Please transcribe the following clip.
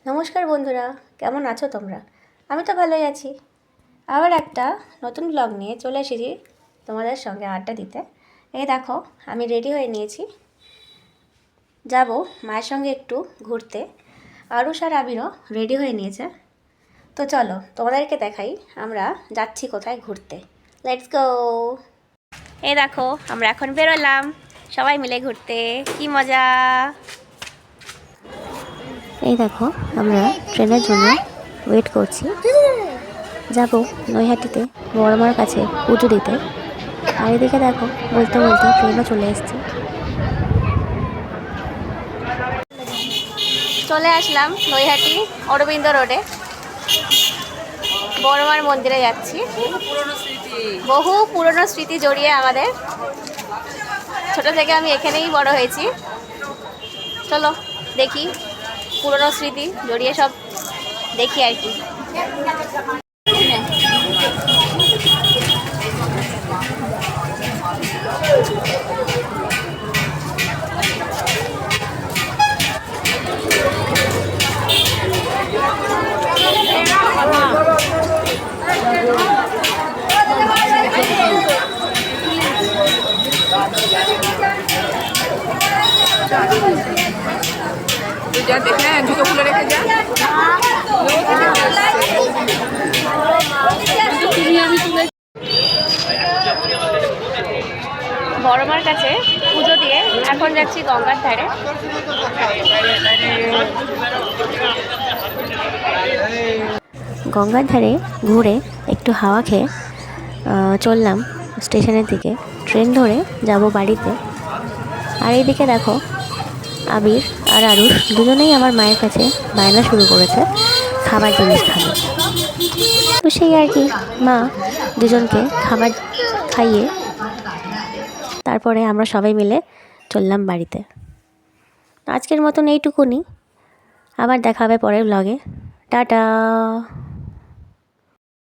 নমস্কার বন্ধুরা, কেমন আছো তোমরা? আমি তো ভালোই আছি। আবার একটা নতুন ব্লগ নিয়ে চলে এসেছি তোমাদের সঙ্গে আড্ডা দিতে। এই দেখো, আমি রেডি হয়ে নিয়েছি, যাব মায়ের সঙ্গে একটু ঘুরতে। আরুষ আর আবিরও রেডি হয়ে নিয়েছে। তো চলো তোমাদেরকে দেখাই আমরা যাচ্ছি কোথায় ঘুরতে। Let's go. এই দেখো, আমরা এখন বেরোলাম সবাই মিলে ঘুরতে। কি মজা! এই দেখো, আমরা ট্রেনের জন্য ওয়েট করছি। যাব নৈহাটিতে বড় মার কাছে পুজো দিতে। আর এদিকে দেখো, বলতে বলতে ট্রেনও চলে এসেছে। চলে আসলাম নৈহাটি অরবিন্দ রোডে। বড় মার মন্দিরে যাচ্ছি। বহু পুরনো স্মৃতি জড়িয়ে আমাদের। ছোট থেকে আমি এখানেই বড় হয়েছি। চলো দেখি, পুরনো স্মৃতি জড়িয়ে সব দেখি আর কি। যা দেখে জুতো খুলে রেখে যা। বড়মার কাছে পুজো দিয়ে এখন যাচ্ছি গঙ্গার ধারে। গঙ্গার ধারে ঘুরে একটু হাওয়া খেয়ে চললাম স্টেশনের দিকে। ট্রেন ধরে যাব বাড়িতে। আর এইদিকে দেখো, আবির আর আরুষ দুজনেই আমার মায়ের কাছে বায়না শুরু করেছে খাবার জিনিস খাবে। তো সেই আর কি, মা দুজনকে খাবার খাইয়ে তারপরে আমরা সবাই মিলে চললাম বাড়িতে। আজকের মতন এইটুকুনি। আবার দেখা হবে পরের ব্লগে। টাটা।